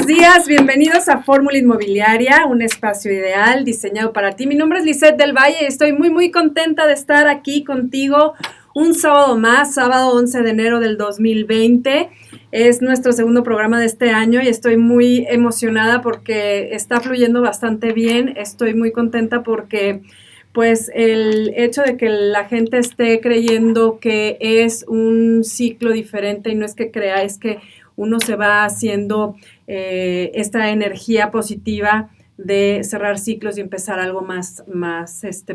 buenos días, bienvenidos a Fórmula Inmobiliaria, un espacio ideal diseñado para ti. Mi nombre es Lisette del Valle y estoy muy contenta de estar aquí contigo un sábado más, sábado 11 de enero del 2020. Es nuestro segundo programa de este año y estoy muy emocionada porque está fluyendo bastante bien. Estoy muy contenta porque pues el hecho de que la gente esté creyendo que es un ciclo diferente y no es que crea, es que uno se va haciendo esta energía positiva de cerrar ciclos y empezar algo más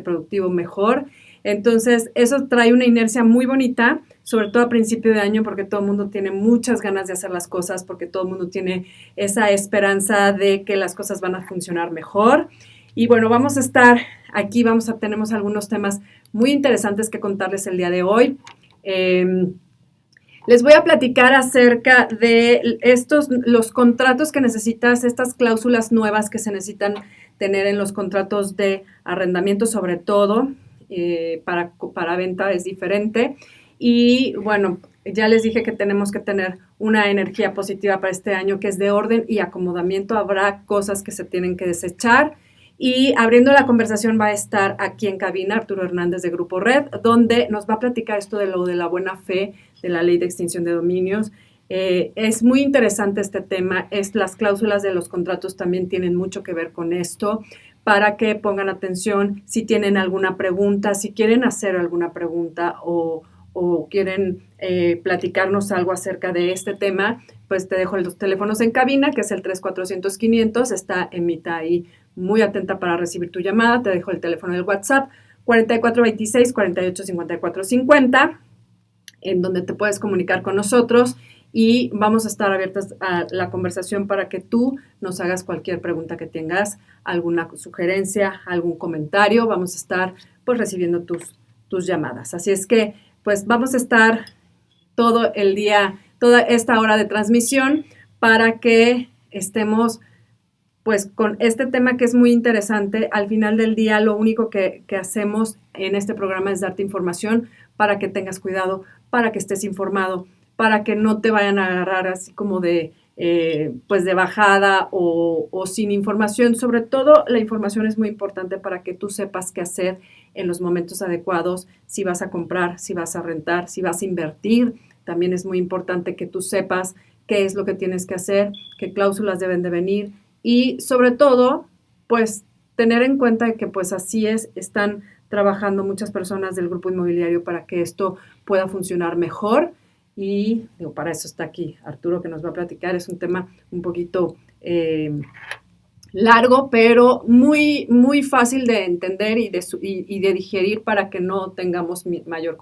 productivo, mejor. Entonces, eso trae una inercia muy bonita, sobre todo a principio de año, porque todo el mundo tiene muchas ganas de hacer las cosas, porque todo el mundo tiene esa esperanza de que las cosas van a funcionar mejor. Y bueno, vamos a estar aquí, tenemos algunos temas muy interesantes que contarles el día de hoy. Les voy a platicar acerca de los contratos que necesitas, estas cláusulas nuevas que se tener en los contratos de arrendamiento, sobre todo, para venta es diferente. Y bueno, ya les dije que tenemos que tener una energía positiva para este año que es de orden y acomodamiento. Habrá cosas que se tienen que desechar. Y abriendo la conversación va a estar aquí en cabina Arturo Hernández de Grupo Red, donde nos va a platicar esto de lo de la buena fe, de la ley de extinción de dominios. Es muy interesante este tema. Las cláusulas de los contratos también tienen mucho que ver con esto, para que pongan atención si tienen alguna pregunta, si quieren hacer alguna pregunta o quieren platicarnos algo acerca de este tema, pues te dejo los teléfonos en cabina, que es el 3400-500, está Emita ahí muy atenta para recibir tu llamada. Te dejo el teléfono del WhatsApp 4426-485450, en donde te puedes comunicar con nosotros y vamos a estar abiertas a la conversación para que tú nos hagas cualquier pregunta que tengas, alguna sugerencia, algún comentario. Vamos a estar pues recibiendo tus llamadas. Así es que pues vamos a estar todo el día, toda esta hora de transmisión para que estemos pues con este tema que es muy interesante. Al final del día lo único que hacemos en este programa es darte información para que tengas cuidado, para que estés informado, para que no te vayan a agarrar así como de bajada o sin información. Sobre todo la información es muy importante para que tú sepas qué hacer en los momentos adecuados, si vas a comprar, si vas a rentar, si vas a invertir. También es muy importante que tú sepas qué es lo que tienes que hacer, qué cláusulas deben de venir. Y sobre todo, pues tener en cuenta que pues así están trabajando muchas personas del grupo inmobiliario para que esto pueda funcionar mejor. Y para eso está aquí Arturo, que nos va a platicar. Es un tema un poquito largo, pero muy fácil de entender y de digerir para que no tengamos mayor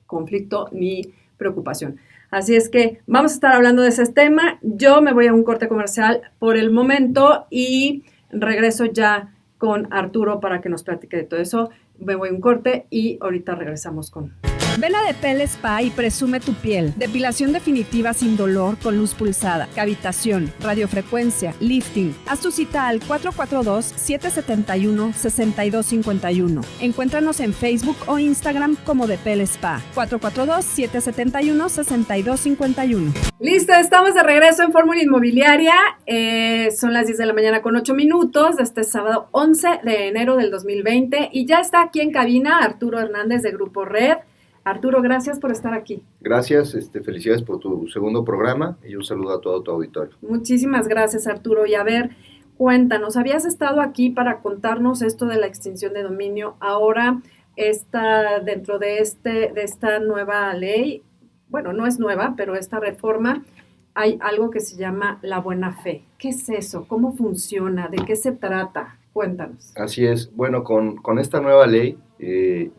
conflicto ni preocupación. Así es que vamos a estar hablando de ese tema. Yo me voy a un corte comercial por el momento y regreso ya con Arturo para que nos platique de todo eso. Me voy a un corte y ahorita regresamos con... Ven a Depel Spa y presume tu piel. Depilación definitiva sin dolor con luz pulsada, cavitación, radiofrecuencia, lifting. Haz tu cita al 442-771-6251. Encuéntranos en Facebook o Instagram como Depel Spa. 442-771-6251. Listo, estamos de regreso en Fórmula Inmobiliaria. Son las 10 de la mañana con 8 minutos de este sábado 11 de enero del 2020 y ya está aquí en cabina Arturo Hernández de Grupo Red. Arturo, gracias por estar aquí. Gracias, felicidades por tu segundo programa y un saludo a todo tu auditorio. Muchísimas gracias, Arturo. Y a ver, cuéntanos, habías estado aquí para contarnos esto de la extinción de dominio. Ahora está dentro de esta nueva ley, bueno, no es nueva, pero esta reforma, hay algo que se llama la buena fe. ¿Qué es eso? ¿Cómo funciona? ¿De qué se trata? Cuéntanos. Así es. Bueno, con esta nueva ley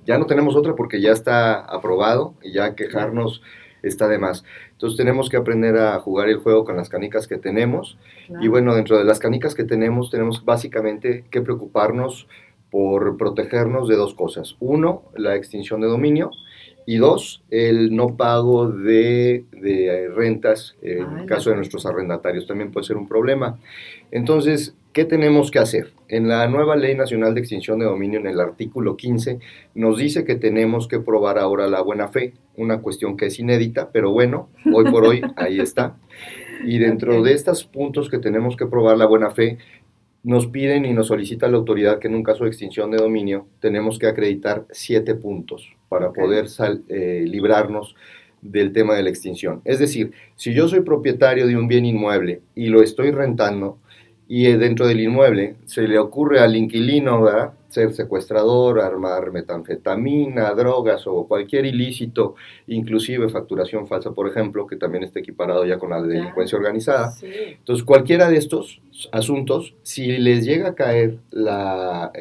ya no tenemos otra porque ya está aprobado y ya quejarnos está de más. Entonces tenemos que aprender a jugar el juego con las canicas que tenemos. Claro. Y bueno, dentro de las canicas que tenemos básicamente que preocuparnos por protegernos de dos cosas. Uno, la extinción de dominio. Y dos, el no pago de rentas en el caso de nuestros arrendatarios. También puede ser un problema. Entonces, ¿qué tenemos que hacer? En la nueva Ley Nacional de Extinción de Dominio, en el artículo 15, nos dice que tenemos que probar ahora la buena fe, una cuestión que es inédita, pero bueno, hoy por hoy ahí está. Y dentro de estos puntos que tenemos que probar la buena fe, nos piden y nos solicita la autoridad que en un caso de extinción de dominio tenemos que acreditar 7 puntos para poder librarnos del tema de la extinción. Es decir, si yo soy propietario de un bien inmueble y lo estoy rentando, y dentro del inmueble se le ocurre al inquilino, ¿verdad?, ser secuestrador, armar metanfetamina, drogas o cualquier ilícito, inclusive facturación falsa, por ejemplo, que también está equiparado ya con la delincuencia organizada. Sí. Entonces, cualquiera de estos asuntos, si les llega a caer la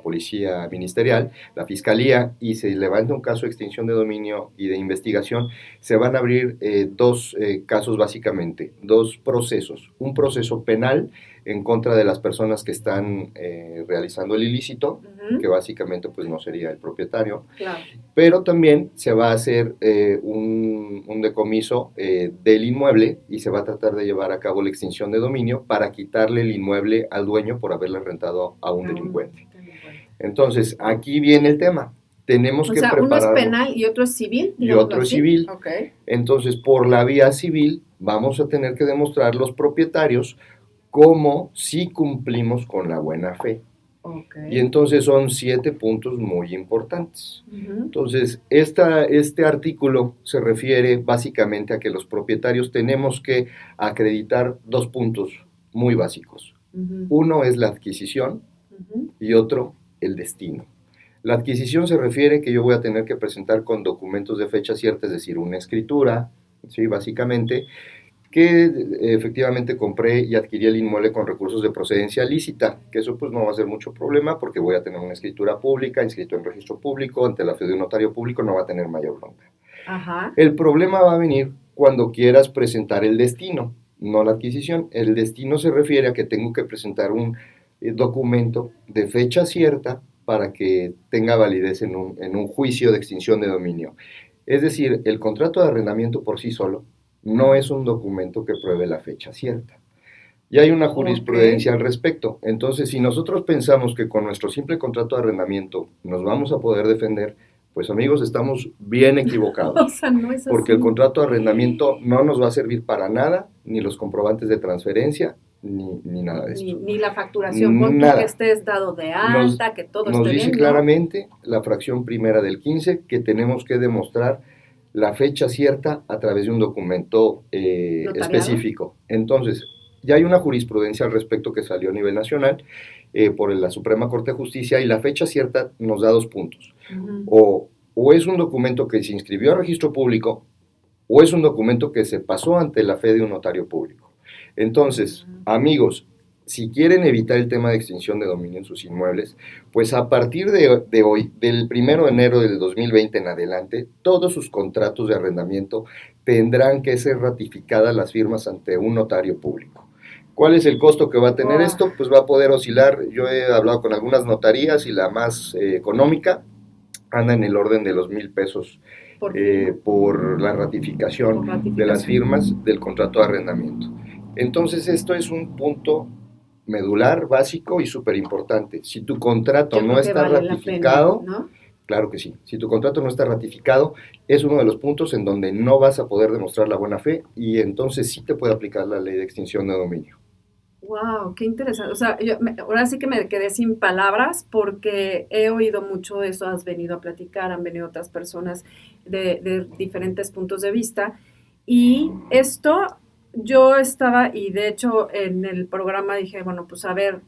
policía ministerial, la fiscalía, y se levanta un caso de extinción de dominio y de investigación, se van a abrir dos casos básicamente, dos procesos. Un proceso penal en contra de las personas que están realizando el ilícito, que básicamente pues no sería el propietario, claro. Pero también se va a hacer un decomiso del inmueble y se va a tratar de llevar a cabo la extinción de dominio para quitarle el inmueble al dueño por haberle rentado a un delincuente. Entonces, aquí viene el tema. Tenemos que prepararnos. Uno es penal y otro es civil. Y otro es civil. Okay. Entonces, por la vía civil, vamos a tener que demostrar los propietarios cómo sí cumplimos con la buena fe. Okay. Y entonces son 7 puntos muy importantes. Entonces, este artículo se refiere básicamente a que los propietarios tenemos que acreditar 2 puntos muy básicos. Uno es la adquisición y otro el destino. La adquisición se refiere que yo voy a tener que presentar con documentos de fecha cierta, es decir, una escritura, ¿sí?, básicamente, que efectivamente compré y adquirí el inmueble con recursos de procedencia lícita, que eso pues no va a ser mucho problema porque voy a tener una escritura pública, inscrito en registro público, ante la fe de un notario público, no va a tener mayor bronca. Ajá. El problema va a venir cuando quieras presentar el destino, no la adquisición. El destino se refiere a que tengo que presentar un documento de fecha cierta para que tenga validez en un juicio de extinción de dominio. Es decir, el contrato de arrendamiento por sí solo no es un documento que pruebe la fecha cierta. Y hay una jurisprudencia al respecto. Entonces, si nosotros pensamos que con nuestro simple contrato de arrendamiento nos vamos a poder defender, pues amigos, estamos bien equivocados. O sea, no es así. Porque el contrato de arrendamiento no nos va a servir para nada, ni los comprobantes de transferencia, ni nada de esto. Ni la facturación, con que estés dado de alta, que todo esté bien. Nos dice claramente la fracción primera del 15 que tenemos que demostrar la fecha cierta a través de un documento específico. Entonces, ya hay una jurisprudencia al respecto que salió a nivel nacional por la Suprema Corte de Justicia, y la fecha cierta nos da 2 puntos. O es un documento que se inscribió a registro público, o es un documento que se pasó ante la fe de un notario público. Entonces, amigos, si quieren evitar el tema de extinción de dominio en sus inmuebles, pues a partir de hoy, del 1 de enero del 2020 en adelante, todos sus contratos de arrendamiento tendrán que ser ratificadas las firmas ante un notario público. ¿Cuál es el costo que va a tener esto? Pues va a poder oscilar. Yo he hablado con algunas notarías y la más económica anda en el orden de los 1,000 pesos por la ratificación de las firmas del contrato de arrendamiento. Entonces, esto es un punto medular, básico y súper importante. Si tu contrato no está ratificado, ¿no? Claro que sí. Si tu contrato no está ratificado, es uno de los puntos en donde no vas a poder demostrar la buena fe, y entonces sí te puede aplicar la ley de extinción de dominio. Wow, qué interesante. O sea, ahora sí que me quedé sin palabras porque he oído mucho de eso. Has venido a platicar, han venido otras personas de diferentes puntos de vista, y esto yo estaba, y de hecho en el programa dije, bueno, pues a ver,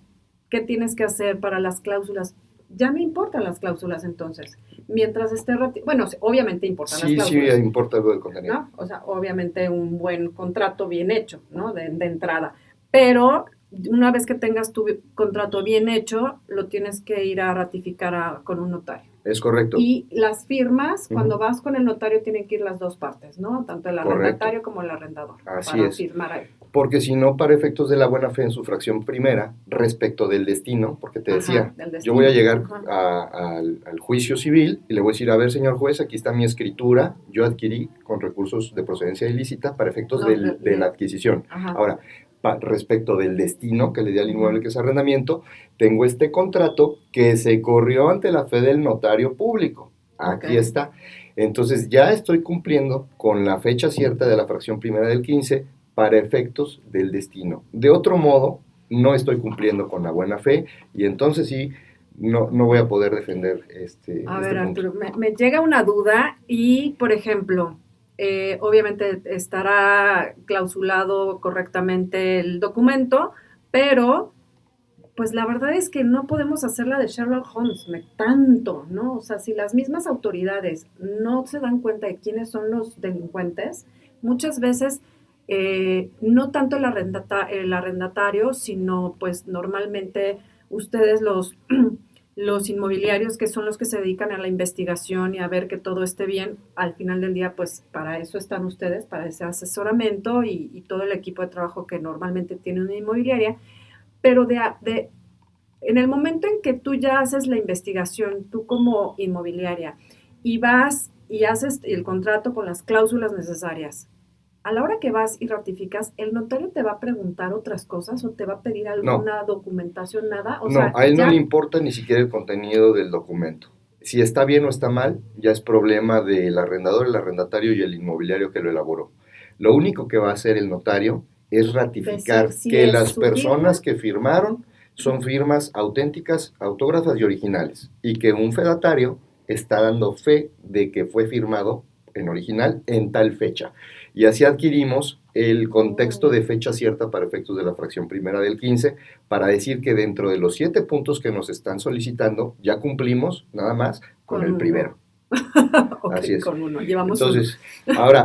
¿qué tienes que hacer para las cláusulas? Ya me importan las cláusulas entonces, mientras esté bueno, obviamente importan las cláusulas. Sí, importa algo del contenido. ¿No? O sea, obviamente un buen contrato bien hecho, ¿no? De entrada, pero una vez que tengas tu contrato bien hecho, lo tienes que ir a ratificar con un notario. Es correcto. Y las firmas, cuando vas con el notario, tienen que ir las 2 partes, ¿no? Tanto el arrendatario como el arrendador. Así para es. Firmar ahí. Porque si no, para efectos de la buena fe en su fracción primera, respecto del destino, porque te decía, yo voy a llegar al juicio civil y le voy a decir, a ver, señor juez, aquí está mi escritura, yo adquirí con recursos de procedencia ilícita para efectos de la adquisición. Ahora, respecto del destino que le di al inmueble, que es arrendamiento, tengo este contrato que se corrió ante la fe del notario público. Aquí está. Entonces ya estoy cumpliendo con la fecha cierta de la fracción primera del 15 para efectos del destino. De otro modo, no estoy cumpliendo con la buena fe y entonces sí, no voy a poder defender este A ver, punto. Arturo, me llega una duda y, por ejemplo, obviamente estará clausulado correctamente el documento, pero pues la verdad es que no podemos hacerla de Sherlock Holmes tanto, ¿no? O sea, si las mismas autoridades no se dan cuenta de quiénes son los delincuentes, muchas veces no tanto el arrendatario, sino pues normalmente ustedes los inmobiliarios, que son los que se dedican a la investigación y a ver que todo esté bien, al final del día, pues para eso están ustedes, para ese asesoramiento y todo el equipo de trabajo que normalmente tiene una inmobiliaria, pero en el momento en que tú ya haces la investigación, tú como inmobiliaria, y vas y haces el contrato con las cláusulas necesarias, a la hora que vas y ratificas, ¿el notario te va a preguntar otras cosas o te va a pedir alguna documentación, nada? O sea, a él ya... no le importa ni siquiera el contenido del documento. Si está bien o está mal, ya es problema del arrendador, el arrendatario y el inmobiliario que lo elaboró. Lo único que va a hacer el notario es ratificar decir si que es las su personas firma que firmaron son firmas auténticas, autógrafas y originales, y que un fedatario está dando fe de que fue firmado en original en tal fecha. Y así adquirimos el contexto de fecha cierta para efectos de la fracción primera del 15, para decir que dentro de los 7 puntos que nos están solicitando, ya cumplimos nada más con el primero. Okay, así es. Con uno. Llevamos entonces, ahora,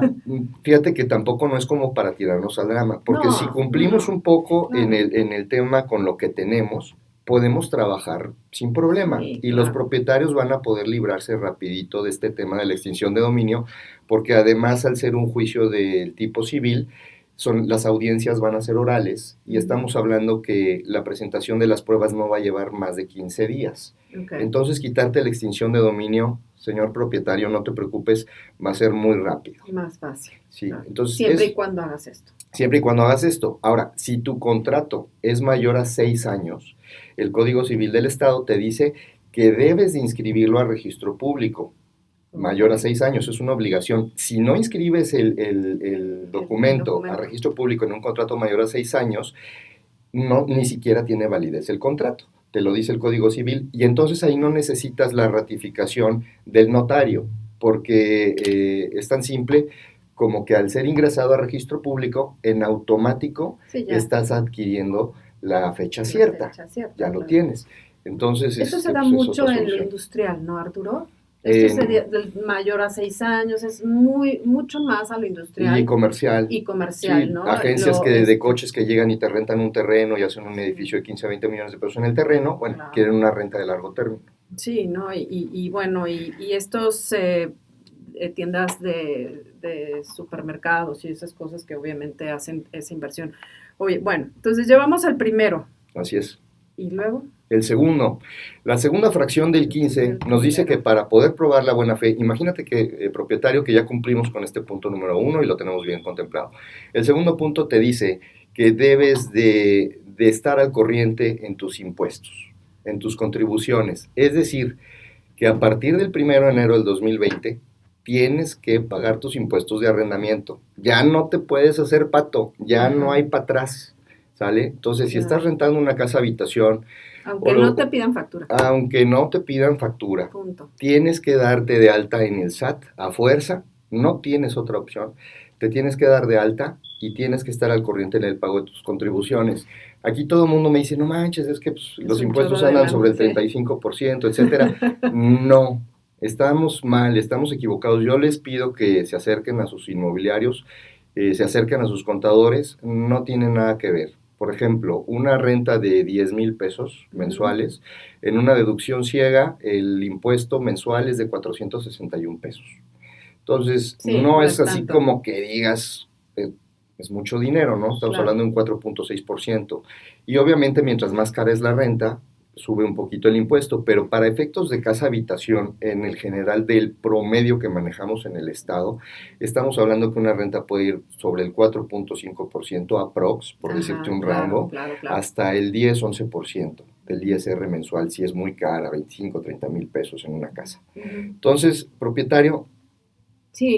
fíjate que tampoco no es como para tirarnos al drama, porque si cumplimos un poco en el tema con lo que tenemos, podemos trabajar sin problema, y los propietarios van a poder librarse rapidito de este tema de la extinción de dominio, porque además, al ser un juicio del tipo civil, las audiencias van a ser orales, y estamos hablando que la presentación de las pruebas no va a llevar más de 15 días. Entonces, quitarte la extinción de dominio, señor propietario, no te preocupes, va a ser muy rápido. Más fácil. Sí, entonces siempre y cuando hagas esto. Siempre y cuando hagas esto. Ahora, si tu contrato es mayor a 6 años, el Código Civil del Estado te dice que debes de inscribirlo a registro público. Mayor a 6 años, es una obligación. Si no inscribes el documento a registro público en un contrato mayor a 6 años, ni siquiera tiene validez el contrato. Te lo dice el Código Civil, y entonces ahí no necesitas la ratificación del notario, porque es tan simple como que al ser ingresado a registro público, en automático estás adquiriendo la fecha cierta. Ya lo tienes. Entonces, eso se da mucho en lo industrial, ¿no, Arturo? Esto sería del mayor a 6 años, es mucho más a lo industrial. Y comercial. Y comercial, sí, ¿no? Agencias de coches que llegan y te rentan un terreno y hacen un edificio de 15 a 20 millones de pesos en el terreno, bueno, quieren una renta de largo término. Sí, ¿no? Y bueno, y estos tiendas de supermercados y esas cosas que obviamente hacen esa inversión. Oye, bueno, entonces llevamos al primero. Así es. ¿Y luego? El segundo, la segunda fracción del 15 nos dice que para poder probar la buena fe, imagínate que propietario, que ya cumplimos con este punto número 1 y lo tenemos bien contemplado. El segundo punto te dice que debes de estar al corriente en tus impuestos, en tus contribuciones. Es decir, que a partir del 1 de enero del 2020 tienes que pagar tus impuestos de arrendamiento. Ya no te puedes hacer pato, ya no hay para atrás, ¿sale? Entonces, si estás rentando una casa habitación... Aunque no te pidan factura. Aunque no te pidan factura. Punto. Tienes que darte de alta en el SAT a fuerza, no tienes otra opción. Te tienes que dar de alta y tienes que estar al corriente en el pago de tus contribuciones. Aquí todo el mundo me dice, no manches, es que los impuestos andan sobre el 35%, etcétera. No, estamos mal, estamos equivocados. Yo les pido que se acerquen a sus inmobiliarios, se acerquen a sus contadores, no tiene nada que ver. Por ejemplo, una renta de 10,000 pesos mensuales, en una deducción ciega, el impuesto mensual es de 461 pesos. Entonces, no es así tanto. Como que digas, es mucho dinero, ¿no? Estamos hablando de un 4.6%. Y obviamente, mientras más cara es la renta, sube un poquito el impuesto, pero para efectos de casa habitación, en el general del promedio que manejamos en el estado, estamos hablando que una renta puede ir sobre el 4.5% aprox, por decirte un rango, hasta el 10-11% del ISR mensual, si es muy cara, 25-30 mil pesos en una casa. Entonces, propietario,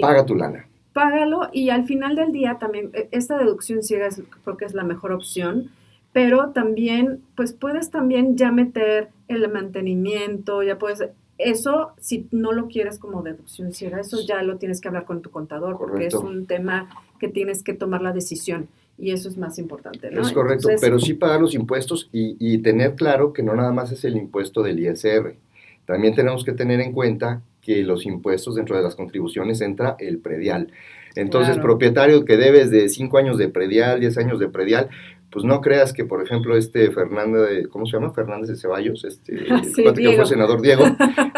paga tu lana. págalo y al final del día también, esta deducción ciega creo que es la mejor opción, pero también, pues puedes también ya meter el mantenimiento, ya puedes, eso si no lo quieres como deducción ciega, eso ya lo tienes que hablar con tu contador, porque es Correcto. un tema que tienes que tomar la decisión y eso es más importante, ¿no? Es correcto, Entonces, pero sí pagar los impuestos y tener claro que no nada más es el impuesto del ISR. También tenemos que tener en cuenta que los impuestos dentro de las contribuciones entra el predial. Entonces, claro. propietario que debes de 5 años de predial, 10 años de predial, pues no creas que, por ejemplo, ¿cómo se llama? Fernández de Ceballos, el Sí, cuate que Diego. fue senador Diego,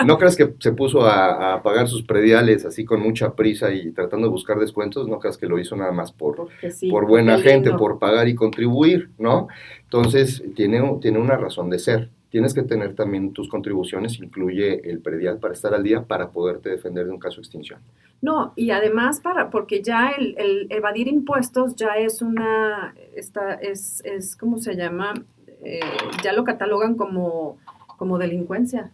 no creas que se puso a pagar sus prediales así con mucha prisa y tratando de buscar descuentos, no creas que lo hizo nada más Porque sí, por buena porque gente, lindo. por pagar y contribuir, ¿no? Entonces, tiene una razón de ser. Tienes que tener también tus contribuciones, incluye el predial para estar al día, para poderte defender de un caso de extinción. No, y además porque ya el evadir impuestos ya es ¿cómo se llama? Ya lo catalogan como delincuencia.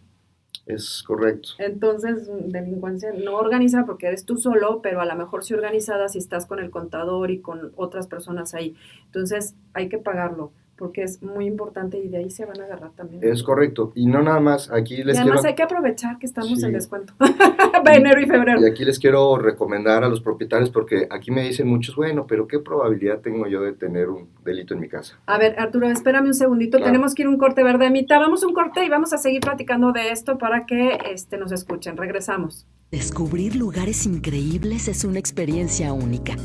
Es correcto. Entonces, delincuencia no organizada porque eres tú solo, pero a lo mejor sí organizada si estás con el contador y con otras personas ahí. Entonces, hay que pagarlo porque es muy importante y de ahí se van a agarrar también. Es correcto. Y no nada más, aquí les y además quiero... hay que aprovechar que estamos Sí. en descuento. Para enero y febrero. Y aquí les quiero recomendar a los propietarios porque aquí me dicen muchos, bueno, pero ¿qué probabilidad tengo yo de tener un delito en mi casa? A ver, Arturo, espérame un segundito, Claro. tenemos que ir a un corte verde a mitad, vamos a un corte y vamos a seguir platicando de esto para que nos escuchen, regresamos. Descubrir lugares increíbles es una experiencia única.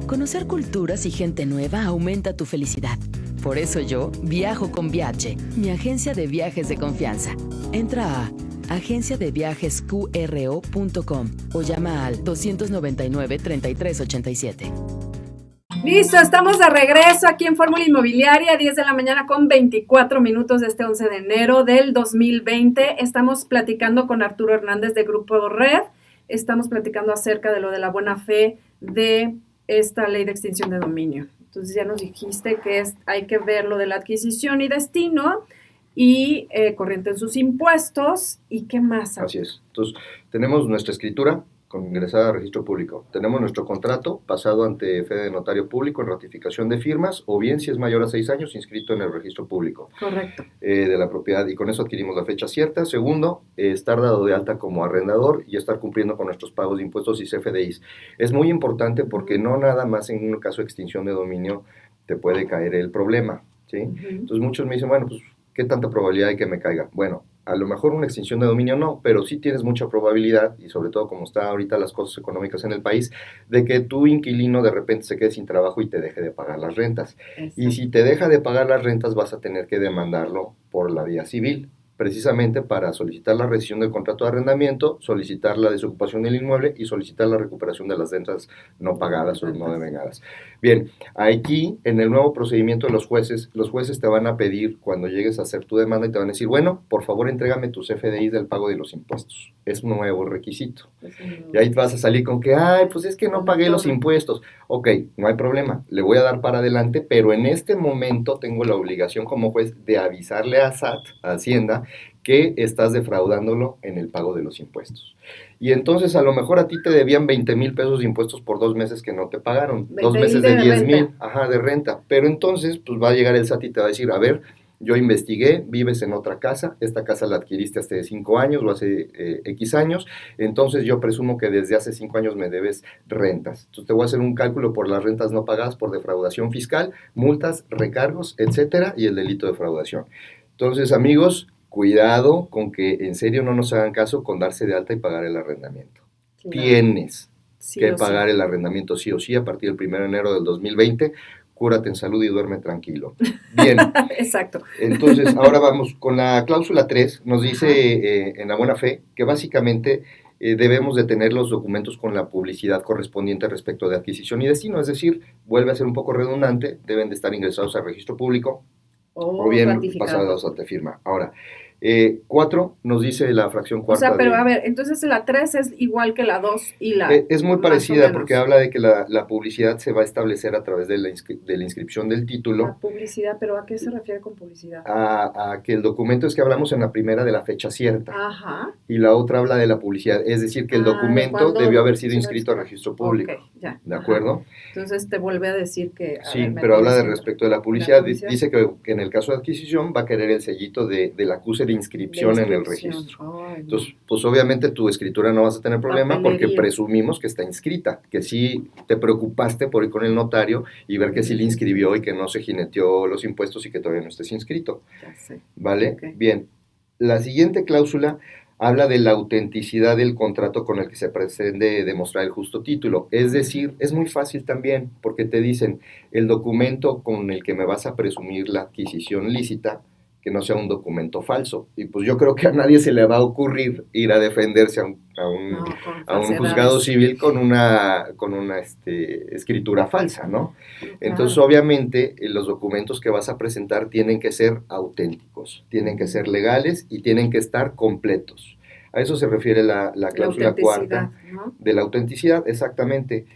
Conocer culturas y gente nueva aumenta tu felicidad. Por eso yo viajo con Viaje, mi agencia de viajes de confianza. Entra a agenciadeviajesqro.com o llama al 299-3387. Listo, estamos de regreso aquí en Fórmula Inmobiliaria, 10 de la mañana con 24 minutos de este 11 de enero del 2020. Estamos platicando con Arturo Hernández de Grupo Red, estamos platicando acerca de lo de la buena fe de esta ley de extinción de dominio. Entonces ya nos dijiste que hay que ver lo de la adquisición y destino y corriente en sus impuestos. ¿Y qué más? Así es. Entonces, tenemos nuestra escritura ingresada a registro público. Tenemos nuestro contrato pasado ante fe de notario público en ratificación de firmas, o bien, si es mayor a 6 años, inscrito en el registro público. Correcto. De la propiedad, y con eso adquirimos la fecha cierta. Segundo, estar dado de alta como arrendador y estar cumpliendo con nuestros pagos de impuestos y CFDIs. Es muy importante porque no nada más en un caso de extinción de dominio te puede caer el problema, ¿sí? Entonces muchos me dicen, bueno, pues, ¿qué tanta probabilidad hay que me caiga? Bueno, a lo mejor una extinción de dominio no, pero sí tienes mucha probabilidad, y sobre todo como están ahorita las cosas económicas en el país, de que tu inquilino de repente se quede sin trabajo y te deje de pagar las rentas. Exacto. Y si te deja de pagar las rentas, vas a tener que demandarlo por la vía civil, precisamente para solicitar la rescisión del contrato de arrendamiento, solicitar la desocupación del inmueble y solicitar la recuperación de las rentas no pagadas o no devengadas. Bien, aquí en el nuevo procedimiento de los jueces te van a pedir cuando llegues a hacer tu demanda y te van a decir, bueno, por favor entrégame tus FDIs del pago de los impuestos. Es un nuevo requisito. Y ahí vas a salir con que, pues es que no pagué los impuestos. Ok, no hay problema, le voy a dar para adelante, pero en este momento tengo la obligación como juez de avisarle a SAT, a Hacienda, que estás defraudándolo en el pago de los impuestos. Y entonces a lo mejor a ti te debían 20,000 pesos de impuestos por 2 meses que no te pagaron, 2 meses de 10,000, de renta. Pero entonces pues va a llegar el SAT y te va a decir, a ver, yo investigué, vives en otra casa, esta casa la adquiriste hace 5 años o hace X años, entonces yo presumo que desde hace 5 años me debes rentas. Entonces te voy a hacer un cálculo por las rentas no pagadas, por defraudación fiscal, multas, recargos, etcétera, y el delito de defraudación. Entonces, amigos, cuidado con que en serio no nos hagan caso con darse de alta y pagar el arrendamiento. Sí, tienes que pagar el arrendamiento sí o sí a partir del 1 de enero del 2020. Cúrate en salud y duerme tranquilo. Bien. Exacto. Entonces, ahora vamos con la cláusula 3. Nos dice en la buena fe que básicamente debemos de tener los documentos con la publicidad correspondiente respecto de adquisición y destino. Es decir, vuelve a ser un poco redundante, deben de estar ingresados al registro público o bien pasados ante firma. Ahora, 4 nos dice la fracción O cuarta. sea, pero a ver, entonces la 3 es igual que la 2 y la... Es muy más o parecida menos. porque habla de que la publicidad se va a establecer a través de la inscripción del La título, publicidad, pero ¿a qué se refiere con publicidad? a que el documento es que hablamos en la primera de la fecha cierta. Ajá. Y la otra habla de la publicidad, es decir, que el ¿de documento cuándo debió haber sido se inscrito al registró? registro público, Ok, ya. ¿de Ajá. acuerdo? Entonces te vuelve a decir que... Sí, ver, me pero habla de entiendes. respecto de la publicidad. La publicidad. Dice que en el caso de adquisición va a querer el sellito del acuse de inscripción en el registro. Ay, no. Entonces, pues obviamente tu escritura no vas a tener problema porque Papelería. presumimos que está inscrita, que sí te preocupaste por ir con el notario y ver que sí le inscribió y que no se jineteó los impuestos y que todavía no estés inscrito, Ya sé. ¿vale? Ok. Bien, la siguiente cláusula habla de la autenticidad del contrato con el que se pretende demostrar el justo título. Es decir, es muy fácil también, porque te dicen, el documento con el que me vas a presumir la adquisición lícita, que no sea un documento falso. Y pues yo creo que a nadie se le va a ocurrir ir a defenderse No, con a un falsedades. juzgado civil con una escritura falsa, ¿no? Entonces, Claro. obviamente, los documentos que vas a presentar tienen que ser auténticos, tienen que ser legales y tienen que estar completos. A eso se refiere la cláusula cuarta ¿no? de la autenticidad, exactamente.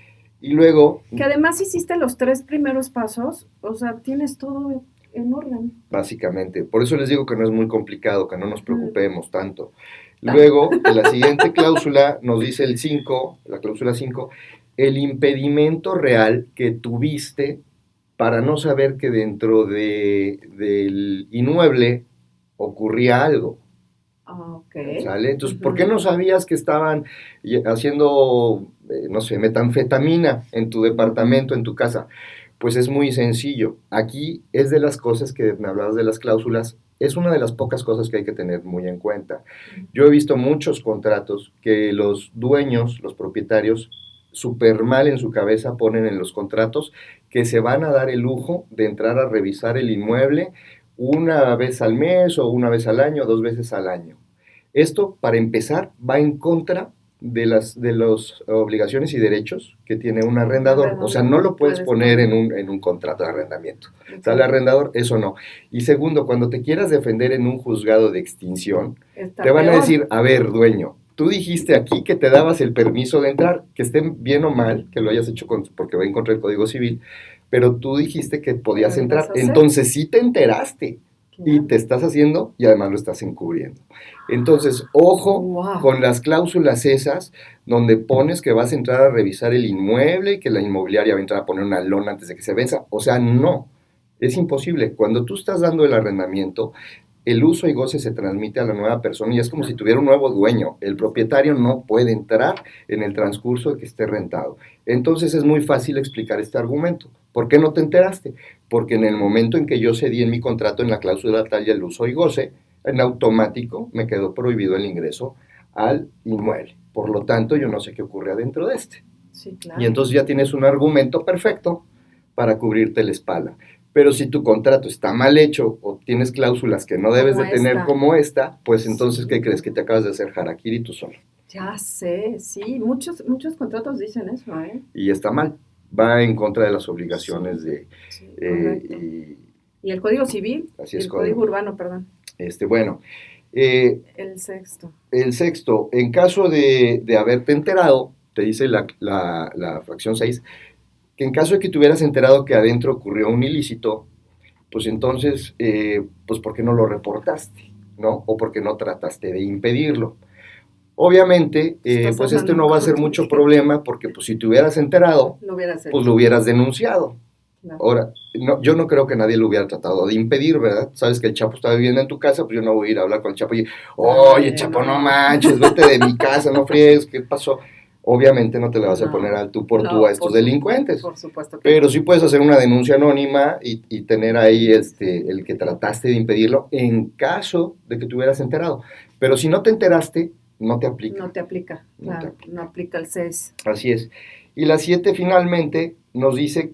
Y luego, Que además hiciste los 3 primeros pasos, o sea, tienes todo en orden. básicamente, por eso les digo que no es muy complicado, que no nos preocupemos tanto. Ta. Luego, en la siguiente cláusula nos dice el 5, la cláusula 5, el impedimento real que tuviste para no saber que dentro del inmueble ocurría algo, Ah, ok. ¿sale? Entonces, ¿por qué no sabías que estaban haciendo, no sé, metanfetamina en tu departamento, en tu casa? Pues es muy sencillo. Aquí es de las cosas que me hablabas de las cláusulas, es una de las pocas cosas que hay que tener muy en cuenta. Yo he visto muchos contratos que los dueños, los propietarios, súper mal en su cabeza ponen en los contratos que se van a dar el lujo de entrar a revisar el inmueble una vez al mes o una vez al año, 2 veces al año. Esto, para empezar, va en contra de las obligaciones y derechos que tiene un arrendador. O sea, no lo puedes poner en un contrato de arrendamiento. Sale arrendador, eso no. Y segundo, cuando te quieras defender en un juzgado de extinción, Está te van a peor. decir, a ver, dueño, tú dijiste aquí que te dabas el permiso de entrar, que esté bien o mal, que lo hayas hecho porque va en contra del Código Civil, pero tú dijiste que podías Lo ibas entrar, a hacer. entonces sí te enteraste. Claro. Y te estás haciendo y además lo estás encubriendo. Entonces, ojo Wow. con las cláusulas esas, donde pones que vas a entrar a revisar el inmueble y que la inmobiliaria va a entrar a poner una lona antes de que se venza. O sea, no, es imposible. Cuando tú estás dando el arrendamiento, el uso y goce se transmite a la nueva persona y es como si tuviera un nuevo dueño. El propietario no puede entrar en el transcurso de que esté rentado. Entonces es muy fácil explicar este argumento. ¿Por qué no te enteraste? Porque en el momento en que yo cedí en mi contrato en la cláusula tal y el uso y goce, en automático me quedó prohibido el ingreso al inmueble. Por lo tanto, yo no sé qué ocurre adentro de este. Sí, claro. Y entonces ya tienes un argumento perfecto para cubrirte la espalda. Pero si tu contrato está mal hecho o tienes cláusulas que no debes de tener como esta, pues entonces, ¿qué crees? Que te acabas de hacer harakiri tú solo. Ya sé, sí, muchos contratos dicen eso, ¿eh? Y está mal, va en contra de las obligaciones de... Sí, correcto. Y el Código Civil, Así es, el Código Urbano, perdón. Bueno, El sexto. el sexto, en caso de haberte enterado, te dice la fracción 6, que en caso de que te hubieras enterado que adentro ocurrió un ilícito, pues entonces, pues ¿por qué no lo reportaste? ¿No? O porque no trataste de impedirlo. Obviamente, pues esto no va a ser mucho problema porque pues si te hubieras enterado, pues lo hubieras denunciado. No. Ahora, yo no creo que nadie lo hubiera tratado de impedir, ¿verdad? Sabes que el Chapo está viviendo en tu casa, pues yo no voy a ir a hablar con el Chapo y, oye, Chapo, no manches, vete de mi casa, no friegues, ¿qué pasó? Obviamente no te le vas a poner al tú por tú a estos delincuentes. Por supuesto que pero sí puedes hacer una denuncia anónima y tener ahí el que trataste de impedirlo en caso de que te hubieras enterado. Pero si no te enteraste, no te aplica. No te aplica, claro, no aplica el CES. Así es. Y la 7 finalmente nos dice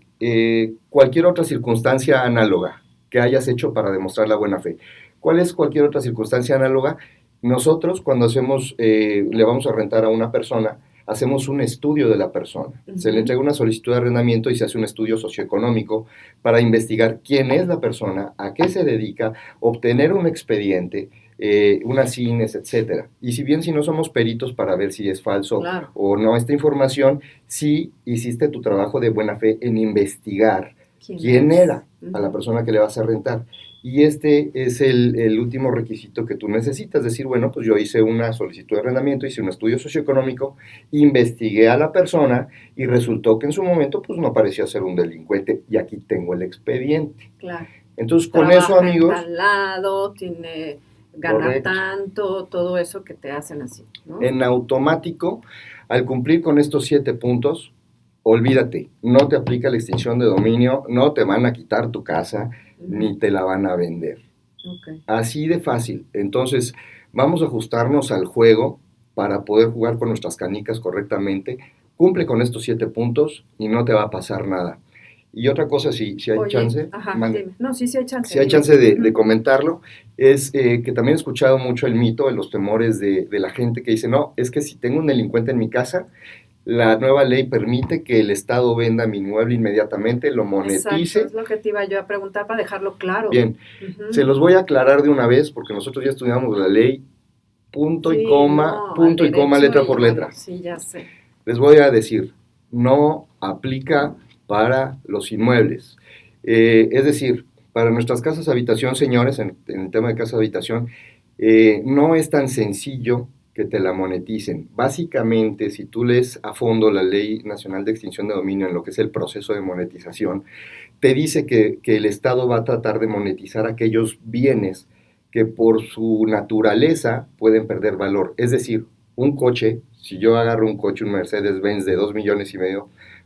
cualquier otra circunstancia análoga que hayas hecho para demostrar la buena fe. ¿Cuál es cualquier otra circunstancia análoga? Nosotros cuando hacemos, le vamos a rentar a una persona, hacemos un estudio de la persona. Se le entrega una solicitud de arrendamiento y se hace un estudio socioeconómico para investigar quién es la persona, a qué se dedica, obtener un expediente, unas cines, etcétera. Y si no somos peritos para ver si es falso Claro. o no esta información, sí hiciste tu trabajo de buena fe en investigar quién es? era a la persona que le vas a rentar. Y este es el último requisito que tú necesitas, decir, bueno, pues yo hice una solicitud de arrendamiento, hice un estudio socioeconómico, investigué a la persona y resultó que en su momento pues no parecía ser un delincuente y aquí tengo el expediente. Claro. Entonces con Trabaja eso, amigos, en tal lado, gana correcto, tanto, todo eso que te hacen así, ¿no? en automático, al cumplir con estos 7 puntos, olvídate, no te aplica la extinción de dominio, no te van a quitar tu casa, ni te la van a vender. Okay. Así de fácil. Entonces, vamos a ajustarnos al juego para poder jugar con nuestras canicas correctamente. Cumple con estos 7 puntos y no te va a pasar nada. Y otra cosa, si hay Oye, chance, ajá, mande. dime. No, sí hay chance. Si hay dime. chance de comentarlo, es que también he escuchado mucho el mito de los temores de la gente que dice, no, es que si tengo un delincuente en mi casa, la nueva ley permite que el Estado venda mi inmueble inmediatamente, lo monetice. Exacto, es lo que te iba yo a preguntar para dejarlo claro. Bien, se los voy a aclarar de una vez porque nosotros ya estudiamos la ley punto y coma, letra por letra. Sí, ya sé. Les voy a decir, no aplica para los inmuebles. Es decir, para nuestras casas habitación, señores, en el tema de casa habitación, no es tan sencillo que te la moneticen. Básicamente, si tú lees a fondo la Ley Nacional de Extinción de Dominio en lo que es el proceso de monetización, te dice que el Estado va a tratar de monetizar aquellos bienes que por su naturaleza pueden perder valor. Es decir, un coche, si yo agarro un coche, un Mercedes-Benz de 2,5 millones,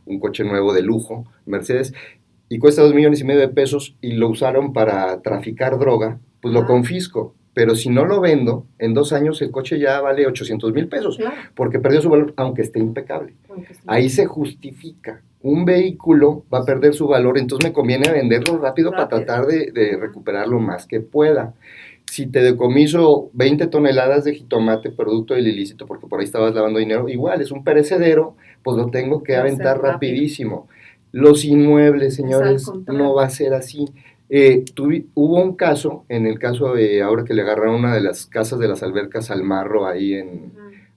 un coche nuevo de lujo, Mercedes, y cuesta 2,5 millones de pesos y lo usaron para traficar droga, pues lo confisco. Pero si no lo vendo, en 2 años el coche ya vale 800,000 pesos, Claro. porque perdió su valor, aunque esté impecable. Ahí se justifica. Un vehículo va a perder su valor, entonces me conviene venderlo rápido. Para tratar de recuperar lo más que pueda. Si te decomiso 20 toneladas de jitomate, producto del ilícito, porque por ahí estabas lavando dinero, igual, es un perecedero, pues lo tengo que aventar rapidísimo. Los inmuebles, señores, no va a ser así. Hubo un caso, en el caso de ahora que le agarraron una de las casas de las albercas al Marro, ahí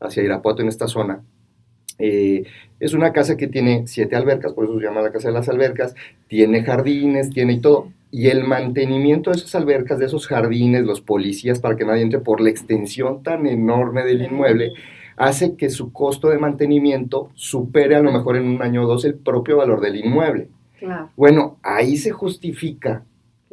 hacia Irapuato, en esta zona. Es una casa que tiene 7 albercas, por eso se llama la casa de las albercas, tiene jardines, tiene y todo, y el mantenimiento de esas albercas, de esos jardines, los policías para que nadie entre por la extensión tan enorme del inmueble, hace que su costo de mantenimiento supere a lo mejor en 1 año o 2 el propio valor del inmueble. Claro. Bueno, ahí se justifica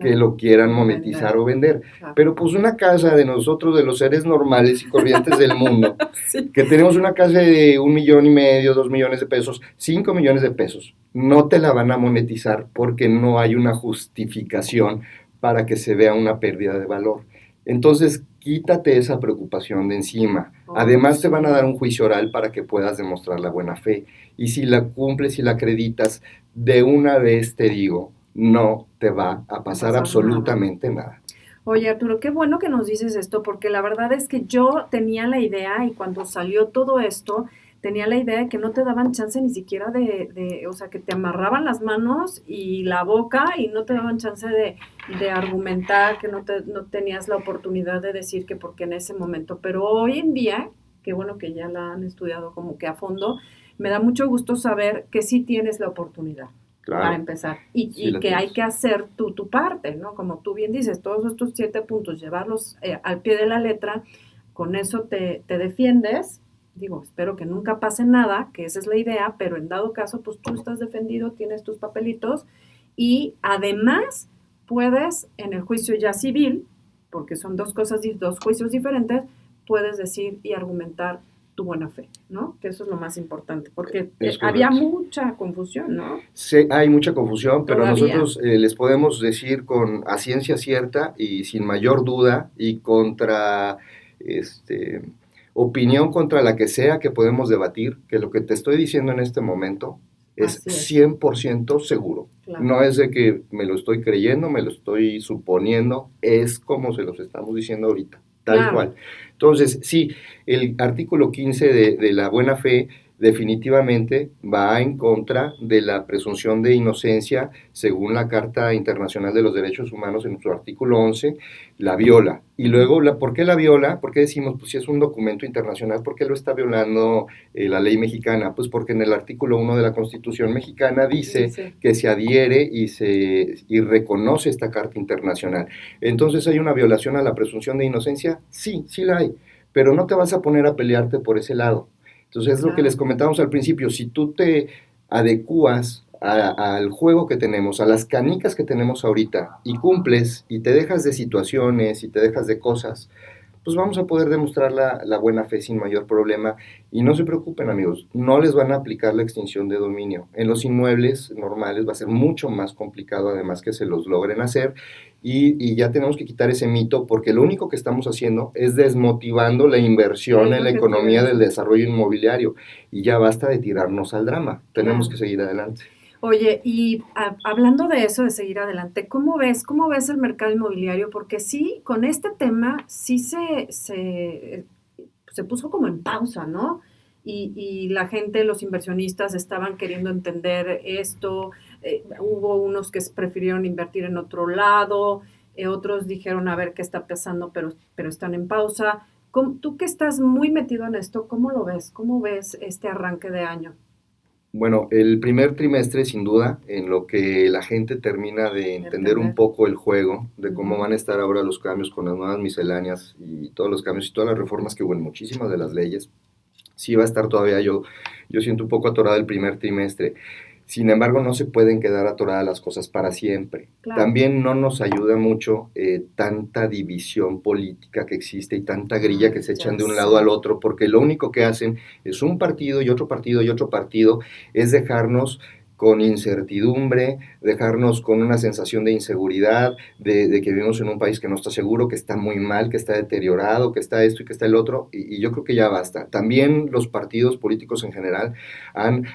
que lo quieran monetizar o vender. Claro. Pero pues una casa de nosotros, de los seres normales y corrientes del mundo, sí, que tenemos una casa de 1,5 millones, 2 millones de pesos, 5 millones de pesos, no te la van a monetizar porque no hay una justificación para que se vea una pérdida de valor. Entonces, quítate esa preocupación de encima. Además, te van a dar un juicio oral para que puedas demostrar la buena fe. Y si la cumples y la acreditas, de una vez te digo, no te va a pasar absolutamente nada. Oye, Arturo, qué bueno que nos dices esto, porque la verdad es que yo tenía la idea, y cuando salió todo esto, tenía la idea de que no te daban chance ni siquiera o sea, que te amarraban las manos y la boca y no te daban chance de argumentar, que no tenías la oportunidad de decir que porque en ese momento. Pero hoy en día, qué bueno que ya la han estudiado como que a fondo, me da mucho gusto saber que sí tienes la oportunidad. Claro. Para empezar, y sí, que hay que hacer tu parte, ¿no? Como tú bien dices, todos estos 7 puntos, llevarlos al pie de la letra, con eso te defiendes. Digo, espero que nunca pase nada, que esa es la idea, pero en dado caso, pues tú estás defendido, tienes tus papelitos, y además puedes, en el juicio ya civil, porque son 2 juicios diferentes, puedes decir y argumentar tu buena fe, ¿no? Que eso es lo más importante, porque había mucha confusión, ¿no? Sí, hay mucha confusión, pero todavía. Nosotros les podemos decir a ciencia cierta y sin mayor duda y contra opinión contra la que sea que podemos debatir, que lo que te estoy diciendo en este momento es 100% seguro. Claro. No es de que me lo estoy creyendo, me lo estoy suponiendo, es como se los estamos diciendo ahorita. Tal cual. Entonces, sí, el artículo 15 de la buena fe definitivamente va en contra de la presunción de inocencia según la Carta Internacional de los Derechos Humanos en su artículo 11, la viola. Y luego, ¿por qué la viola? ¿Por qué decimos, pues si es un documento internacional, por qué lo está violando la ley mexicana? Pues porque en el artículo 1 de la Constitución mexicana dice que se adhiere y reconoce esta Carta Internacional. Entonces, ¿hay una violación a la presunción de inocencia? Sí, sí la hay, pero no te vas a poner a pelearte por ese lado. Entonces, es lo que les comentábamos al principio, si tú te adecuas al juego que tenemos, a las canicas que tenemos ahorita, y cumples, y te dejas de situaciones, y te dejas de cosas, pues vamos a poder demostrar la buena fe sin mayor problema. Y no se preocupen, amigos, no les van a aplicar la extinción de dominio. En los inmuebles normales va a ser mucho más complicado, además, que se los logren hacer, y ya tenemos que quitar ese mito, porque lo único que estamos haciendo es desmotivando la inversión en la economía del desarrollo inmobiliario, y ya basta de tirarnos al drama, tenemos que seguir adelante. Oye, y hablando de eso, de seguir adelante, ¿cómo ves el mercado inmobiliario? Porque sí, con este tema sí se puso como en pausa, ¿no? Y la gente, los inversionistas estaban queriendo entender esto, hubo unos que prefirieron invertir en otro lado, otros dijeron a ver qué está pasando, pero están en pausa. Tú que estás muy metido en esto, ¿cómo lo ves? ¿Cómo ves este arranque de año? Bueno, el primer trimestre, sin duda, en lo que la gente termina de entender un poco el juego, de cómo van a estar ahora los cambios con las nuevas misceláneas y todos los cambios y todas las reformas que hubo en muchísimas de las leyes, sí va a estar todavía, yo siento un poco atorada el primer trimestre. Sin embargo, no se pueden quedar atoradas las cosas para siempre. Claro. También no nos ayuda mucho tanta división política que existe y tanta grilla que se echan de un lado al otro, porque lo único que hacen es un partido y otro partido y otro partido, es dejarnos con incertidumbre, dejarnos con una sensación de inseguridad, de que vivimos en un país que no está seguro, que está muy mal, que está deteriorado, que está esto y que está el otro, y yo creo que ya basta. También los partidos políticos en general han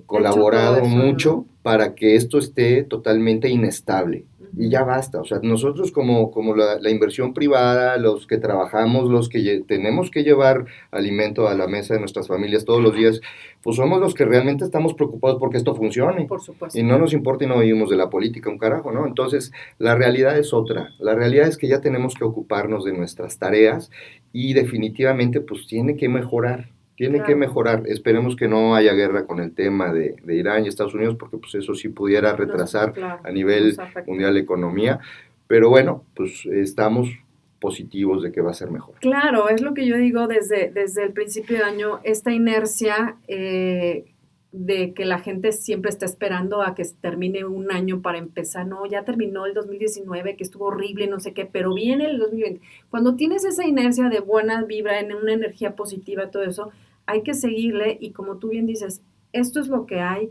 colaborado mucho para que esto esté totalmente inestable. Y ya basta, o sea, nosotros como la inversión privada, los que trabajamos, los que tenemos que llevar alimento a la mesa de nuestras familias todos los días, pues somos los que realmente estamos preocupados porque esto funcione. Por supuesto. Y no nos importa y no vivimos de la política un carajo, ¿no? Entonces, la realidad es otra. La realidad es que ya tenemos que ocuparnos de nuestras tareas y definitivamente pues tiene que mejorar. Tiene que mejorar. Esperemos que no haya guerra con el tema de Irán y Estados Unidos, porque pues eso sí pudiera retrasar a nivel mundial la economía. Pero bueno, pues estamos positivos de que va a ser mejor. Claro, es lo que yo digo desde el principio de año, esta inercia de que la gente siempre está esperando a que termine un año para empezar. No, ya terminó el 2019, que estuvo horrible, no sé qué, pero viene el 2020. Cuando tienes esa inercia de buena vibra, en una energía positiva, todo eso, hay que seguirle y como tú bien dices, esto es lo que hay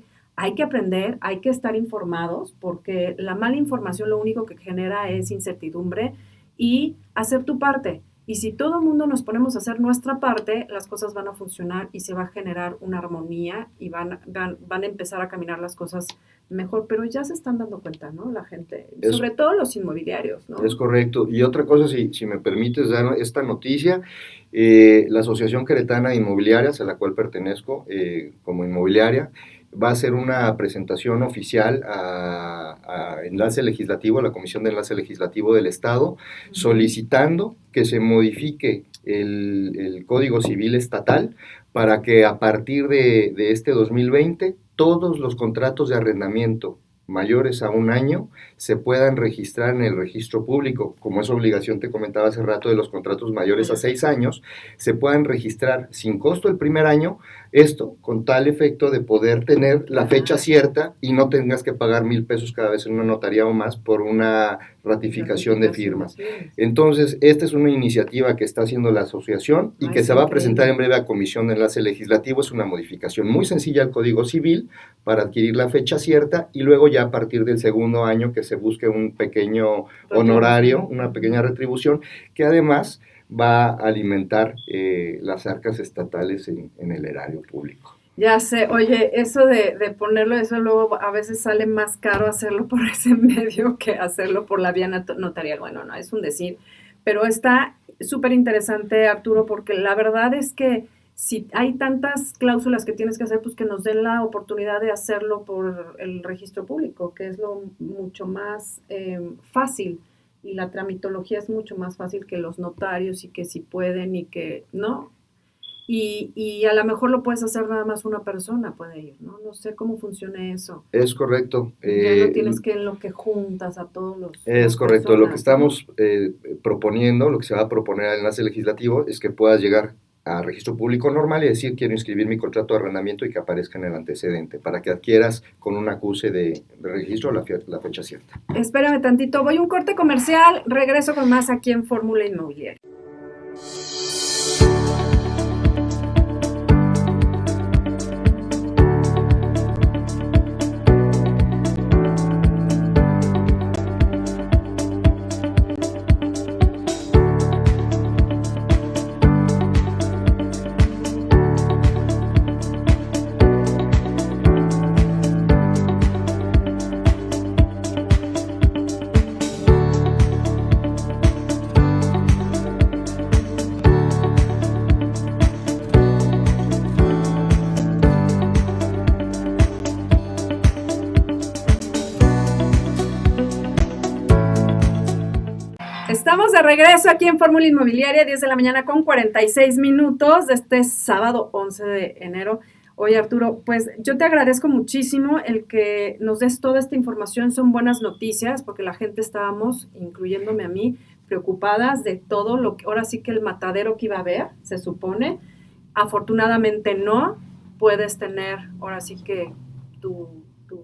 que aprender, hay que estar informados, porque la mala información lo único que genera es incertidumbre y hacer tu parte. Y si todo el mundo nos ponemos a hacer nuestra parte, las cosas van a funcionar y se va a generar una armonía y van a empezar a caminar las cosas mejor, pero ya se están dando cuenta, ¿no? La gente, sobre todo los inmobiliarios, ¿no? Es correcto. Y otra cosa, si me permites dar esta noticia, la Asociación Queretana de Inmobiliarias, a la cual pertenezco como inmobiliaria, va a hacer una presentación oficial a Enlace Legislativo, a la Comisión de Enlace Legislativo del Estado, solicitando que se modifique el Código Civil Estatal para que a partir de este 2020 todos los contratos de arrendamiento mayores a un año se puedan registrar en el registro público, como es obligación, te comentaba hace rato, de los contratos mayores a 6 años, se puedan registrar sin costo el primer año, esto con tal efecto de poder tener la fecha cierta y no tengas que pagar 1,000 pesos cada vez en una notaría o más por una ratificación de firmas. Entonces, esta es una iniciativa que está haciendo la asociación y que se va a presentar en breve a Comisión de Enlace Legislativo. Es una modificación muy sencilla al Código Civil para adquirir la fecha cierta y luego ya a partir del segundo año que se busque un pequeño honorario, una pequeña retribución, que además va a alimentar las arcas estatales en el erario público. Ya sé, oye, eso de ponerlo, eso luego a veces sale más caro hacerlo por ese medio que hacerlo por la vía notarial. Bueno, no, es un decir, pero está súper interesante, Arturo, porque la verdad es que si hay tantas cláusulas que tienes que hacer, pues que nos den la oportunidad de hacerlo por el registro público, que es lo mucho más fácil, y la tramitología es mucho más fácil que los notarios, y que si pueden y que no. Y a lo mejor lo puedes hacer nada más una persona puede ir, ¿no? No sé cómo funciona eso. Es correcto. Ya no tienes que en lo que juntas a todos los... Es correcto. personas, Lo que estamos proponiendo, lo que se va a proponer al enlace legislativo, es que puedas llegar a registro público normal y decir quiero inscribir mi contrato de arrendamiento y que aparezca en el antecedente para que adquieras con un acuse de registro la fecha cierta. Espérame tantito, voy a un corte comercial, regreso con más aquí en Fórmula Inmobiliaria. Estamos de regreso aquí en Fórmula Inmobiliaria, 10 de la mañana con 46 minutos de este sábado 11 de enero. Oye, Arturo, pues yo te agradezco muchísimo el que nos des toda esta información. Son buenas noticias porque la gente estábamos, incluyéndome a mí, preocupadas de todo lo que, ahora sí que el matadero que iba a haber, se supone. Afortunadamente no, puedes tener ahora sí que tu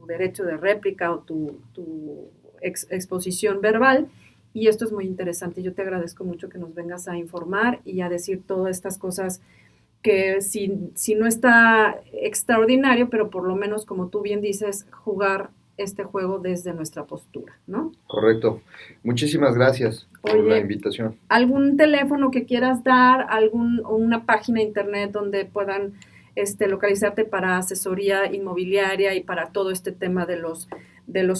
derecho de réplica o tu exposición verbal. Y esto es muy interesante. Yo te agradezco mucho que nos vengas a informar y a decir todas estas cosas que si no está extraordinario, pero por lo menos, como tú bien dices, jugar este juego desde nuestra postura, ¿no? Correcto. Muchísimas gracias por la invitación. ¿Algún teléfono que quieras dar? ¿Una página de internet donde puedan localizarte para asesoría inmobiliaria y para todo este tema de los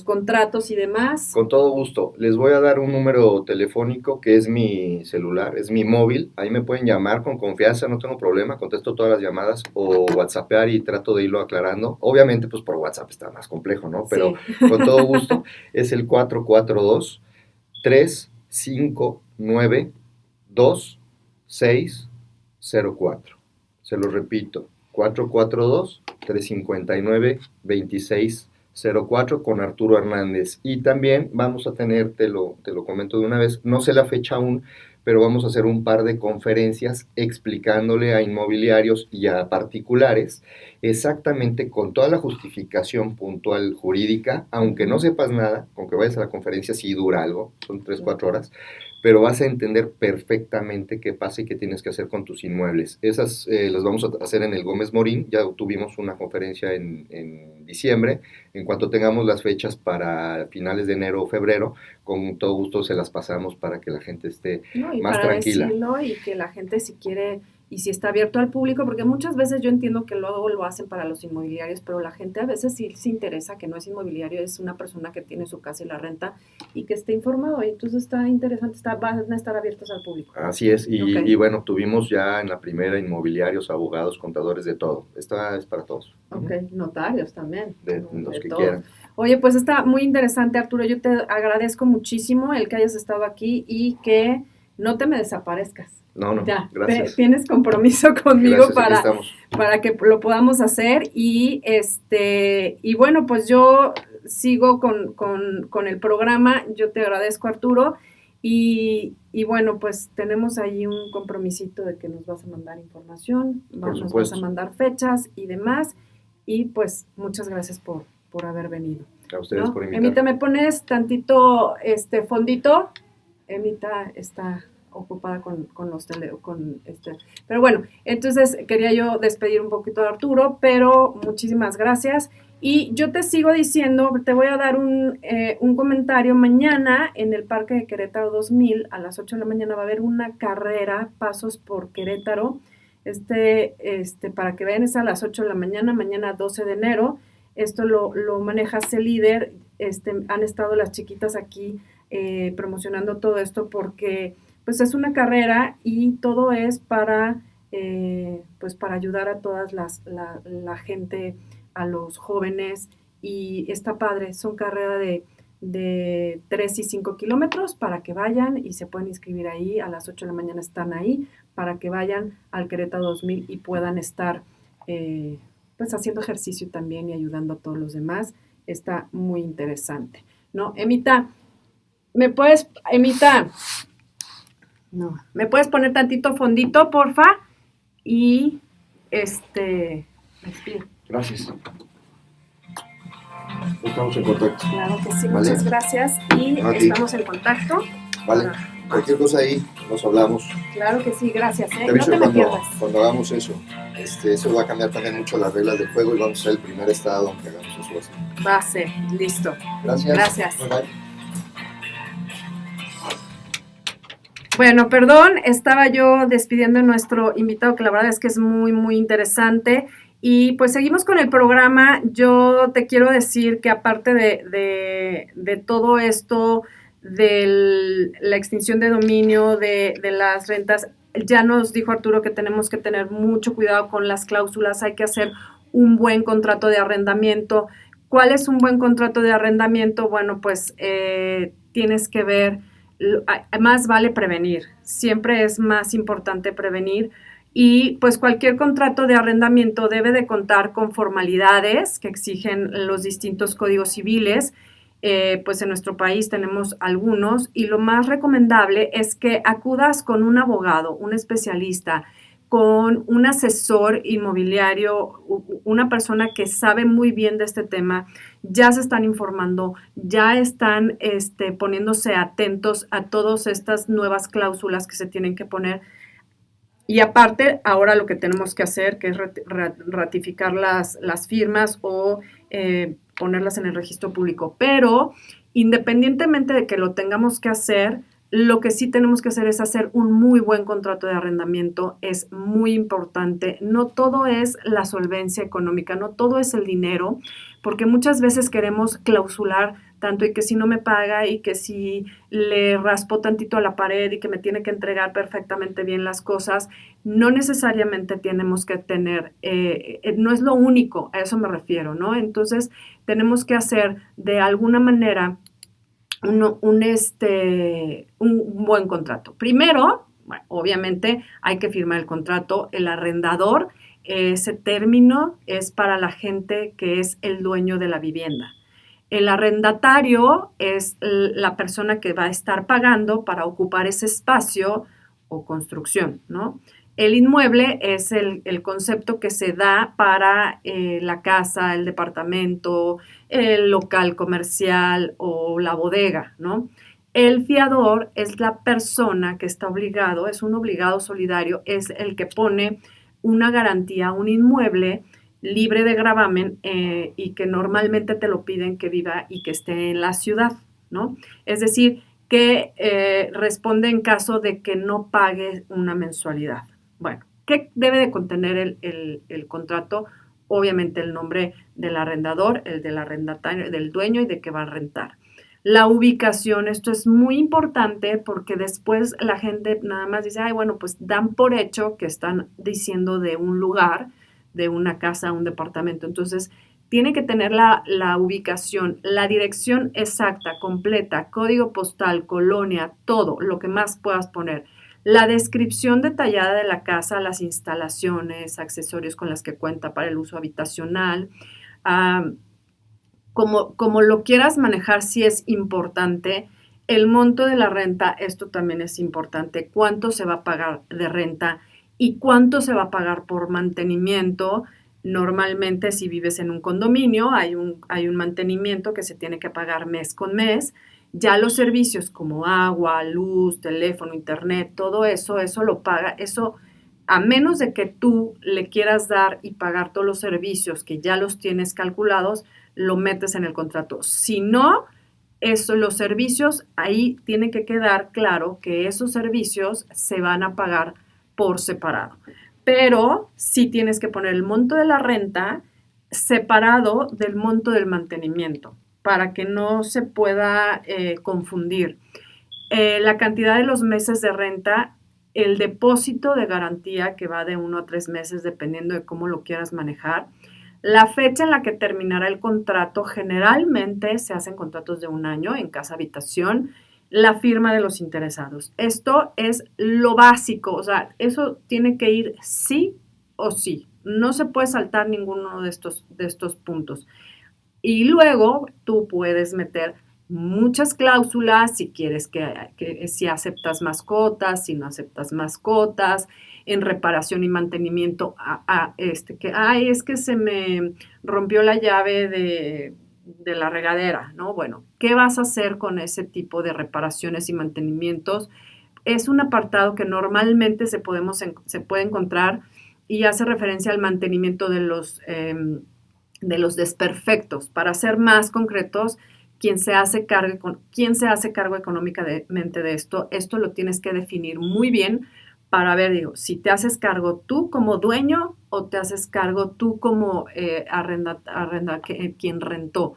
contratos y demás? Con todo gusto. Les voy a dar un número telefónico que es mi celular, es mi móvil. Ahí me pueden llamar con confianza, no tengo problema, contesto todas las llamadas o whatsappear y trato de irlo aclarando. Obviamente, pues por WhatsApp está más complejo, ¿no? Pero sí, con todo gusto. Es el 442-359-2604. Se lo repito, 442-359-2604 con Arturo Hernández. Y también vamos a tener, te lo comento de una vez, no sé la fecha aún, pero vamos a hacer un par de conferencias explicándole a inmobiliarios y a particulares exactamente con toda la justificación puntual jurídica, aunque no sepas nada, con que vayas a la conferencia sí dura algo, son 3-4 horas, pero vas a entender perfectamente qué pasa y qué tienes que hacer con tus inmuebles. Esas las vamos a hacer en el Gómez Morín, ya tuvimos una conferencia en diciembre. En cuanto tengamos las fechas para finales de enero o febrero, con todo gusto se las pasamos para que la gente esté más tranquila. Decirlo, y que la gente, si quiere y si está abierto al público, porque muchas veces yo entiendo que luego lo hacen para los inmobiliarios, pero la gente a veces sí se interesa, que no es inmobiliario, es una persona que tiene su casa y la renta y que esté informado, y entonces está interesante, van a estar abiertos al público. Así es, y bueno, tuvimos ya en la primera inmobiliarios, abogados, contadores, de todo. Esta es para todos. Ok, notarios también. De los que quieran. Oye, pues está muy interesante, Arturo, yo te agradezco muchísimo el que hayas estado aquí y que no te me desaparezcas. No, ya, gracias. Tienes compromiso conmigo gracias, para que lo podamos hacer y bueno, pues yo sigo con el programa. Yo te agradezco, Arturo, y bueno, pues tenemos ahí un compromisito de que nos vas a mandar información, nos vas a mandar fechas y demás, y pues muchas gracias por haber venido. A ustedes por invitarme. Emita, ¿me pones tantito fondito? Emita está ocupada pero bueno, entonces quería yo despedir un poquito de Arturo, pero muchísimas gracias, y yo te sigo diciendo, te voy a dar un comentario. Mañana en el Parque de Querétaro 2000 a las 8 de la mañana va a haber una carrera, Pasos por Querétaro, para que vayan, es a las 8 de la mañana, mañana 12 de enero, esto lo maneja C-Líder, han estado las chiquitas aquí promocionando todo esto porque pues es una carrera y todo es para pues para ayudar a todas la gente, a los jóvenes, y está padre, son carreras de 3 y 5 kilómetros para que vayan y se pueden inscribir ahí, a las 8 de la mañana están ahí, para que vayan al Querétaro 2000 y puedan estar pues haciendo ejercicio también y ayudando a todos los demás. Está muy interesante, ¿no? Emita, ¿me puedes poner tantito fondito, porfa? Y Gracias. Estamos en contacto. Claro que sí, Vale. muchas gracias y estamos en contacto. Vale, cualquier cosa ahí nos hablamos. Claro que sí, gracias. Te No aviso te me pierdas. cuando hagamos eso. Eso va a cambiar también mucho las reglas del juego y vamos a ser el primer estado en que hagamos eso. Así. Va a ser, listo. Gracias. Gracias. Bye, bye. Bueno, perdón, estaba yo despidiendo a nuestro invitado, que la verdad es que es muy, muy interesante. Y pues seguimos con el programa. Yo te quiero decir que aparte de todo esto, de la extinción de dominio, de las rentas, ya nos dijo Arturo que tenemos que tener mucho cuidado con las cláusulas, hay que hacer un buen contrato de arrendamiento. ¿Cuál es un buen contrato de arrendamiento? Bueno, pues tienes que ver, más vale prevenir, siempre es más importante prevenir. Y pues cualquier contrato de arrendamiento debe de contar con formalidades que exigen los distintos códigos civiles. Pues en nuestro país tenemos algunos y lo más recomendable es que acudas con un abogado, un especialista, con un asesor inmobiliario, una persona que sabe muy bien de este tema. Ya se están informando, ya están poniéndose atentos a todas estas nuevas cláusulas que se tienen que poner. Y aparte, ahora lo que tenemos que hacer, que es ratificar las firmas o ponerlas en el registro público. Pero independientemente de que lo tengamos que hacer, lo que sí tenemos que hacer es hacer un muy buen contrato de arrendamiento. Es muy importante. No todo es la solvencia económica, no todo es el dinero, porque muchas veces queremos clausular tanto y que si no me paga y que si le raspo tantito a la pared y que me tiene que entregar perfectamente bien las cosas, no necesariamente tenemos que tener, no es lo único, a eso me refiero, ¿no? Entonces tenemos que hacer de alguna manera un buen contrato. Primero, bueno, obviamente hay que firmar el contrato. El arrendador, ese término es para la gente que es el dueño de la vivienda. El arrendatario es la persona que va a estar pagando para ocupar ese espacio o construcción, ¿no? El inmueble es el concepto que se da para la casa, el departamento, el local comercial o la bodega, ¿no? El fiador es la persona que está obligado, es un obligado solidario, es el que pone una garantía a un inmueble libre de gravamen y que normalmente te lo piden que viva y que esté en la ciudad, ¿no? Es decir, que responde en caso de que no pague una mensualidad. Bueno, ¿qué debe de contener el contrato? Obviamente el nombre del arrendador, el del arrendatario, del dueño y de que va a rentar. La ubicación, esto es muy importante porque después la gente nada más dice, ay, bueno, pues dan por hecho que están diciendo de un lugar, de una casa, un departamento. Entonces, tiene que tener la ubicación, la dirección exacta, completa, código postal, colonia, todo, lo que más puedas poner. La descripción detallada de la casa, las instalaciones, accesorios con las que cuenta para el uso habitacional. Como lo quieras manejar, sí es importante. El monto de la renta, esto también es importante. ¿Cuánto se va a pagar de renta y cuánto se va a pagar por mantenimiento? Normalmente, si vives en un condominio, hay un mantenimiento que se tiene que pagar mes con mes. Ya los servicios como agua, luz, teléfono, internet, todo eso lo paga, eso a menos de que tú le quieras dar y pagar todos los servicios que ya los tienes calculados, lo metes en el contrato. Si no, los servicios, ahí tiene que quedar claro que esos servicios se van a pagar por separado. Pero sí tienes que poner el monto de la renta separado del monto del mantenimiento, para que no se pueda confundir. La cantidad de los meses de renta el depósito de garantía que va de 1 a 3 meses dependiendo de cómo lo quieras manejar, la fecha en la que terminará el contrato, generalmente se hacen contratos de 1 año en casa habitación, la firma de los interesados. Esto es lo básico, o sea, eso tiene que ir sí o sí. No se puede saltar ninguno de estos puntos. Y luego tú puedes meter muchas cláusulas si quieres que si aceptas mascotas, si no aceptas mascotas, en reparación y mantenimiento, es que se me rompió la llave de la regadera, ¿no? Bueno, ¿qué vas a hacer con ese tipo de reparaciones y mantenimientos? Es un apartado que normalmente se puede encontrar y hace referencia al mantenimiento de los desperfectos. Para ser más concretos, ¿quién se hace cargo económicamente de esto? Esto lo tienes que definir muy bien para ver, si te haces cargo tú como dueño o te haces cargo tú como quien rentó.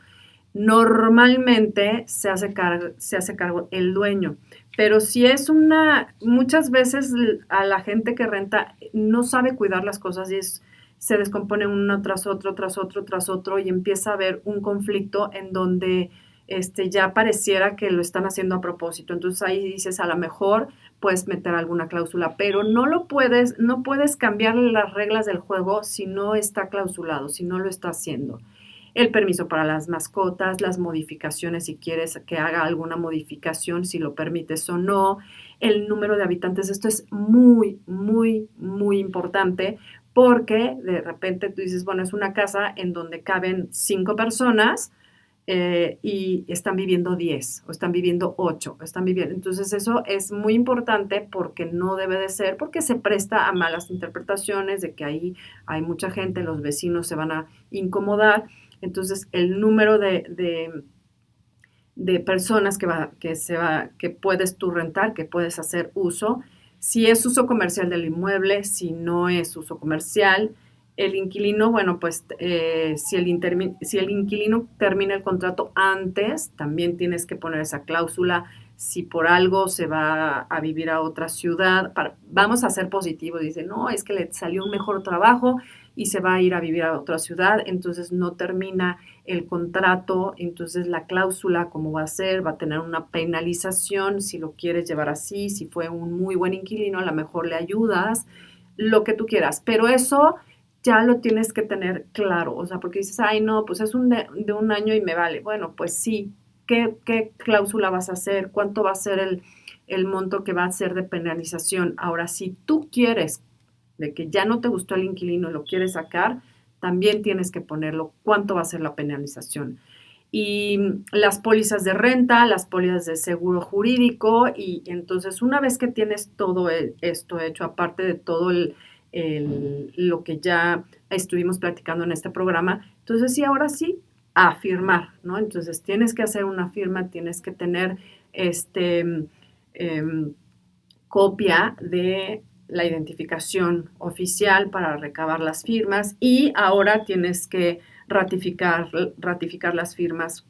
Normalmente se hace cargo el dueño, pero si es muchas veces a la gente que renta no sabe cuidar las cosas y se descompone uno tras otro y empieza a haber un conflicto en donde ya pareciera que lo están haciendo a propósito. Entonces ahí dices, a lo mejor puedes meter alguna cláusula, pero no puedes cambiar las reglas del juego si no está clausulado, si no lo está haciendo. El permiso para las mascotas, las modificaciones, si quieres que haga alguna modificación, si lo permites o no, el número de habitantes. Esto es muy, muy, muy importante porque de repente tú dices, bueno, es una casa en donde caben 5 personas y están viviendo 10 o están viviendo 8, entonces eso es muy importante porque no debe de ser, porque se presta a malas interpretaciones de que ahí hay mucha gente, los vecinos se van a incomodar. Entonces el número de personas que puedes tú rentar, que puedes hacer uso, si es uso comercial del inmueble, si no es uso comercial. El inquilino, bueno, pues si el inquilino termina el contrato antes, también tienes que poner esa cláusula. Si por algo se va a vivir a otra ciudad, vamos a ser positivos, dice, no, es que le salió un mejor trabajo y se va a ir a vivir a otra ciudad, entonces no termina el contrato, entonces la cláusula, ¿cómo va a ser? Va a tener una penalización si lo quieres llevar así, si fue un muy buen inquilino, a lo mejor le ayudas, lo que tú quieras, pero eso ya lo tienes que tener claro, o sea, porque dices, ay, no, pues es de 1 año y me vale. Bueno, pues sí, ¿qué cláusula vas a hacer? ¿Cuánto va a ser el monto que va a ser de penalización? Ahora, si tú quieres de que ya no te gustó el inquilino y lo quieres sacar, también tienes que ponerlo, cuánto va a ser la penalización. Y las pólizas de renta, las pólizas de seguro jurídico, y entonces una vez que tienes todo esto hecho, aparte de todo lo que ya estuvimos platicando en este programa, entonces sí, ahora sí, a firmar, ¿no? Entonces tienes que hacer una firma, tienes que tener copia de la identificación oficial para recabar las firmas y ahora tienes que ratificar las firmas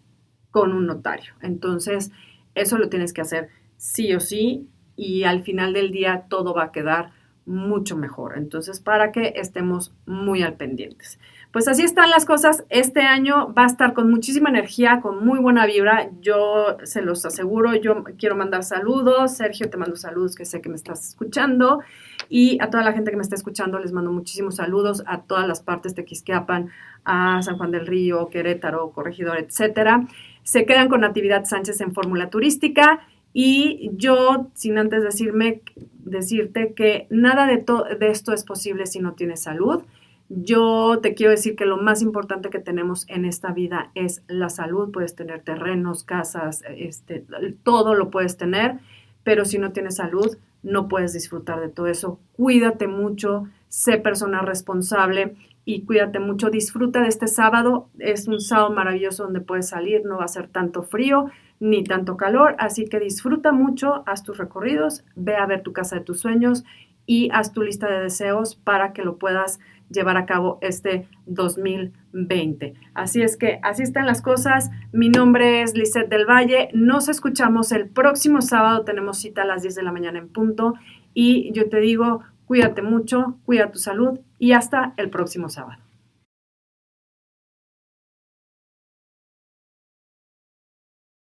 con un notario. Entonces, eso lo tienes que hacer sí o sí y al final del día todo va a quedar mucho mejor. Entonces, para que estemos muy al pendientes. Pues así están las cosas. Este año va a estar con muchísima energía, con muy buena vibra. Yo se los aseguro. Yo quiero mandar saludos. Sergio, te mando saludos, que sé que me estás escuchando. Y a toda la gente que me está escuchando les mando muchísimos saludos a todas las partes de Tequisquiapan, a San Juan del Río, Querétaro, Corregidor, etcétera. Se quedan con Natividad Sánchez en Fórmula Turística. Y yo, sin antes decirte que nada de esto es posible si no tienes salud. Yo te quiero decir que lo más importante que tenemos en esta vida es la salud. Puedes tener terrenos, casas, todo lo puedes tener, pero si no tienes salud, no puedes disfrutar de todo eso. Cuídate mucho, sé persona responsable y cuídate mucho. Disfruta de este sábado. Es un sábado maravilloso donde puedes salir, no va a ser tanto frío ni tanto calor, así que disfruta mucho, haz tus recorridos, ve a ver tu casa de tus sueños y haz tu lista de deseos para que lo puedas llevar a cabo este 2020. Así es que así están las cosas. Mi nombre es Lisette del Valle. Nos escuchamos el próximo sábado. Tenemos cita a las 10 de la mañana en punto y yo te digo, cuídate mucho, cuida tu salud y hasta el próximo sábado.